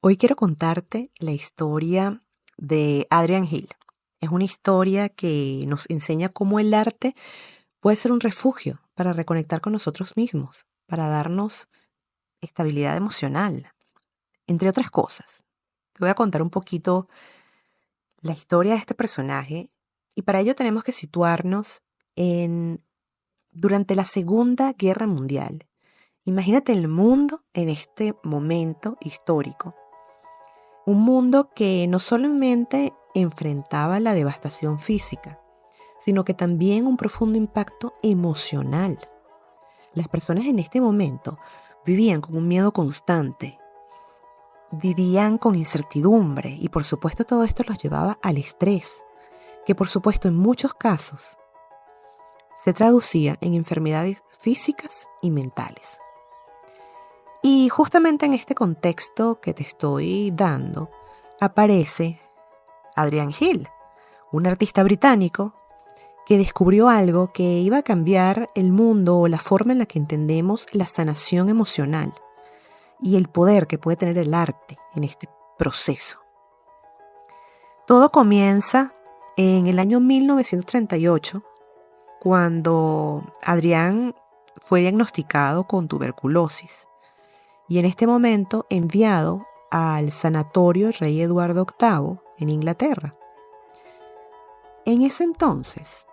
Hoy quiero contarte la historia de Adrian Hill. Es una historia que nos enseña cómo el arte puede ser un refugio para reconectar con nosotros mismos, para darnos estabilidad emocional, entre otras cosas. Te voy a contar un poquito la historia de este personaje y para ello tenemos que situarnos en durante la Segunda Guerra Mundial. Imagínate el mundo en este momento histórico. Un mundo que no solamente enfrentaba la devastación física, sino que también un profundo impacto emocional. Las personas en este momento vivían con un miedo constante, vivían con incertidumbre y por supuesto todo esto los llevaba al estrés, que por supuesto en muchos casos se traducía en enfermedades físicas y mentales. Y justamente en este contexto que te estoy dando, aparece Adrian Hill, un artista británico que descubrió algo que iba a cambiar el mundo o la forma en la que entendemos la sanación emocional y el poder que puede tener el arte en este proceso. Todo comienza en el año 1938, cuando Adrian fue diagnosticado con tuberculosis y en este momento enviado al Sanatorio Rey Eduardo VIII en Inglaterra. En ese entonces,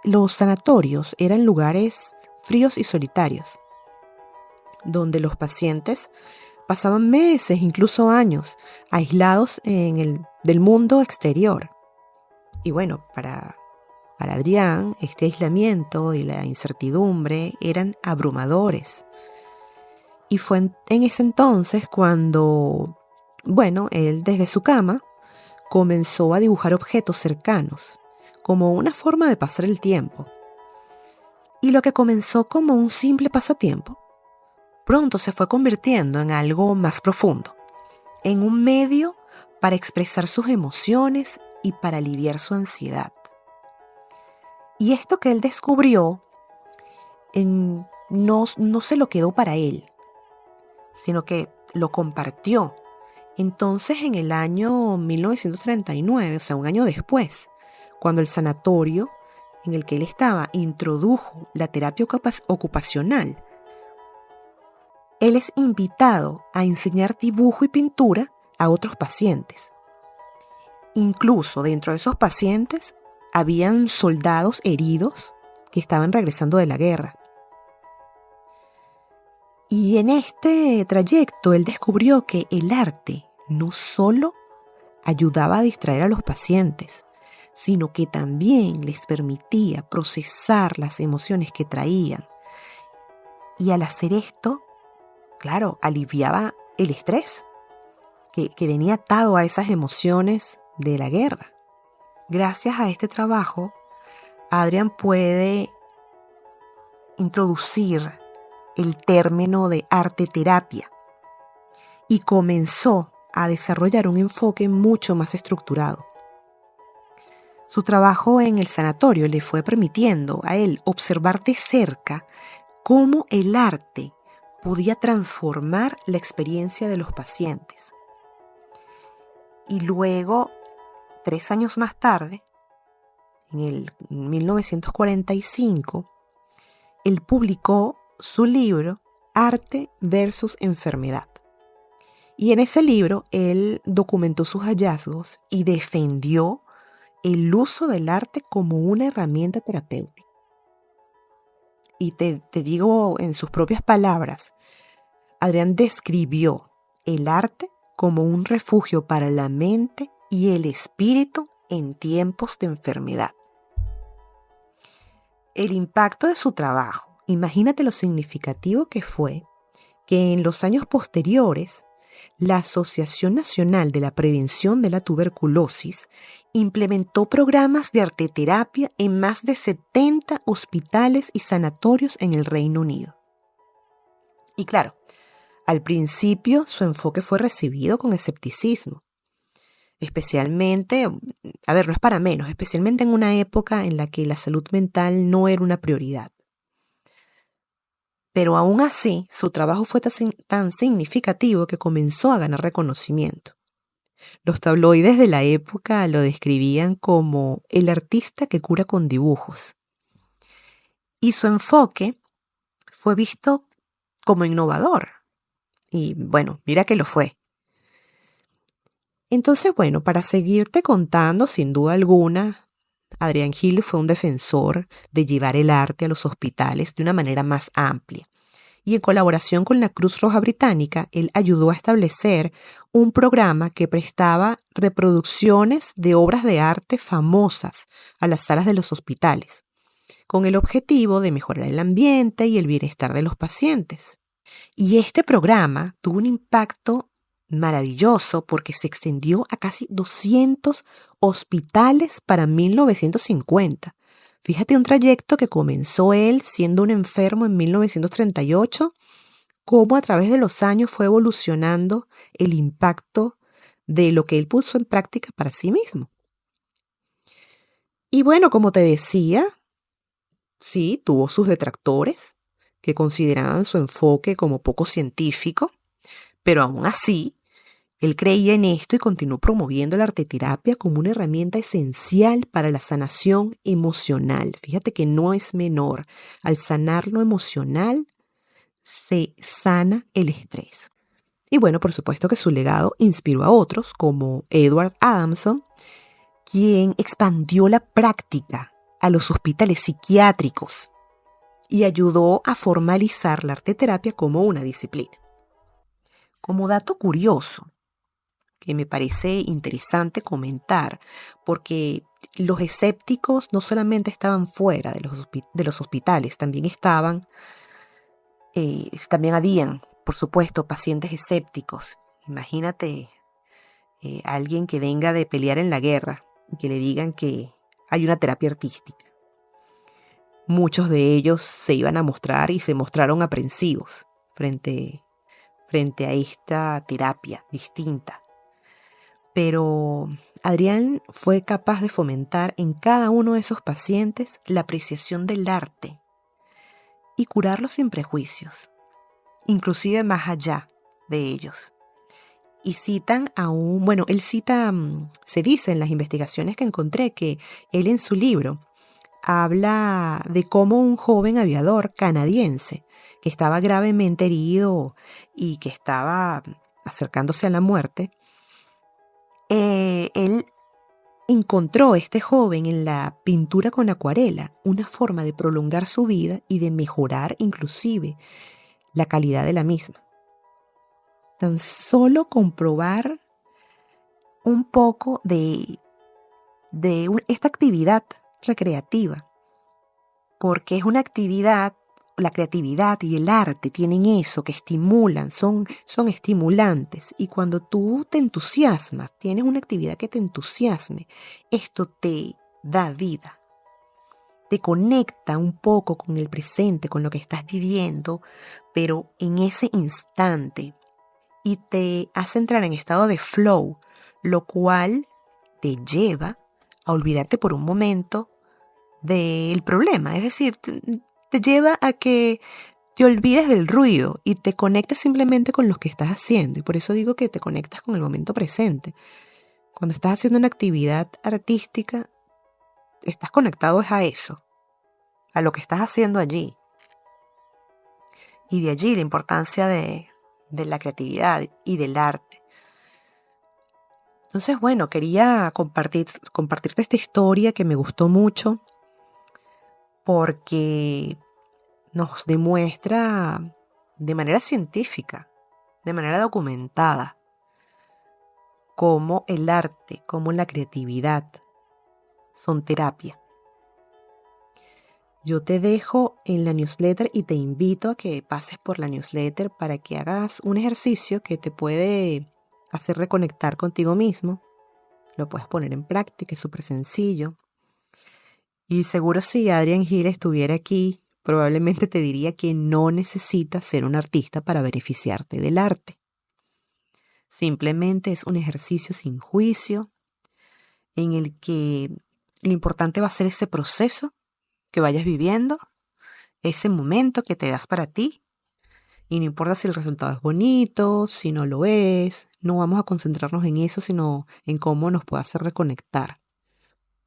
los sanatorios eran lugares fríos y solitarios, donde los pacientes pasaban meses, incluso años, aislados del mundo exterior. Y bueno, para Adrián, este aislamiento y la incertidumbre eran abrumadores. Y fue en ese entonces cuando, él desde su cama comenzó a dibujar objetos cercanos, como una forma de pasar el tiempo. Y lo que comenzó como un simple pasatiempo, pronto se fue convirtiendo en algo más profundo, en un medio para expresar sus emociones y para aliviar su ansiedad. Y esto que él descubrió no se lo quedó para él, sino que lo compartió. Entonces, en el año 1939, o sea, un año después, cuando el sanatorio en el que él estaba introdujo la terapia ocupacional, él es invitado a enseñar dibujo y pintura a otros pacientes. Incluso dentro de esos pacientes habían soldados heridos que estaban regresando de la guerra. Y en este trayecto él descubrió que el arte no solo ayudaba a distraer a los pacientes, sino que también les permitía procesar las emociones que traían. Y al hacer esto, claro, aliviaba el estrés que venía atado a esas emociones de la guerra. Gracias a este trabajo, Adrian puede introducir el término de arte terapia y comenzó a desarrollar un enfoque mucho más estructurado. Su trabajo en el sanatorio le fue permitiendo a él observar de cerca cómo el arte podía transformar la experiencia de los pacientes. Y luego, 3 años más tarde, en el 1945, él publicó su libro Arte versus Enfermedad. Y en ese libro él documentó sus hallazgos y defendió el uso del arte como una herramienta terapéutica. Y te digo en sus propias palabras, Adrián describió el arte como un refugio para la mente y el espíritu en tiempos de enfermedad. El impacto de su trabajo, imagínate lo significativo que fue que en los años posteriores, la Asociación Nacional de la Prevención de la Tuberculosis implementó programas de arteterapia en más de 70 hospitales y sanatorios en el Reino Unido. Y claro, al principio su enfoque fue recibido con escepticismo, especialmente, no es para menos, especialmente en una época en la que la salud mental no era una prioridad. Pero aún así, su trabajo fue tan significativo que comenzó a ganar reconocimiento. Los tabloides de la época lo describían como el artista que cura con dibujos. Y su enfoque fue visto como innovador. Y bueno, mira que lo fue. Entonces, bueno, para seguirte contando, sin duda alguna, Adrian Hill fue un defensor de llevar el arte a los hospitales de una manera más amplia. Y en colaboración con la Cruz Roja Británica, él ayudó a establecer un programa que prestaba reproducciones de obras de arte famosas a las salas de los hospitales, con el objetivo de mejorar el ambiente y el bienestar de los pacientes. Y este programa tuvo un impacto maravilloso porque se extendió a casi 200 hospitales para 1950. Fíjate, un trayecto que comenzó él siendo un enfermo en 1938, cómo a través de los años fue evolucionando el impacto de lo que él puso en práctica para sí mismo. Y bueno, como te decía, sí, tuvo sus detractores que consideraban su enfoque como poco científico, pero aún así, él creía en esto y continuó promoviendo la arteterapia como una herramienta esencial para la sanación emocional. Fíjate que no es menor. Al sanar lo emocional, se sana el estrés. Y bueno, por supuesto que su legado inspiró a otros, como Edward Adamson, quien expandió la práctica a los hospitales psiquiátricos y ayudó a formalizar la arteterapia como una disciplina. Como dato curioso, que me parece interesante comentar, porque los escépticos no solamente estaban fuera de los hospitales, también habían, por supuesto, pacientes escépticos. Imagínate alguien que venga de pelear en la guerra y que le digan que hay una terapia artística. Muchos de ellos se iban a mostrar y se mostraron aprensivos frente a esta terapia distinta. Pero Adrián fue capaz de fomentar en cada uno de esos pacientes la apreciación del arte y curarlos sin prejuicios, inclusive más allá de ellos. Y se dice en las investigaciones que encontré que él en su libro habla de cómo un joven aviador canadiense que estaba gravemente herido y que estaba acercándose a la muerte, él encontró este joven en la pintura con acuarela una forma de prolongar su vida y de mejorar inclusive la calidad de la misma. Tan solo comprobar un poco de esta actividad recreativa, porque es una actividad, la creatividad y el arte tienen eso que estimulan, son estimulantes, y cuando tú te entusiasmas, tienes una actividad que te entusiasme, esto te da vida, te conecta un poco con el presente, con lo que estás viviendo, pero en ese instante, y te hace entrar en estado de flow, lo cual te lleva a olvidarte por un momento del problema. Es decir, te lleva a que te olvides del ruido y te conectes simplemente con lo que estás haciendo. Y por eso digo que te conectas con el momento presente. Cuando estás haciendo una actividad artística, estás conectado a eso, a lo que estás haciendo allí. Y de allí la importancia de la creatividad y del arte. Entonces, bueno, quería compartirte esta historia que me gustó mucho porque nos demuestra de manera científica, de manera documentada, cómo el arte, cómo la creatividad son terapia. Yo te dejo en la newsletter y te invito a que pases por la newsletter para que hagas un ejercicio que te puede hacer reconectar contigo mismo. Lo puedes poner en práctica, es súper sencillo. Y seguro si Adrian Hill estuviera aquí, probablemente te diría que no necesitas ser un artista para beneficiarte del arte. Simplemente es un ejercicio sin juicio en el que lo importante va a ser ese proceso que vayas viviendo ese momento que te das para ti. Y no importa si el resultado es bonito, si no lo es, no vamos a concentrarnos en eso, sino en cómo nos puede hacer reconectar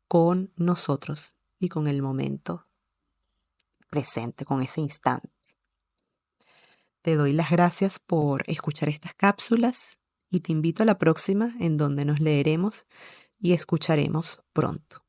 con nosotros y con el momento presente, con ese instante. Te doy las gracias por escuchar estas cápsulas y te invito a la próxima en donde nos leeremos y escucharemos pronto.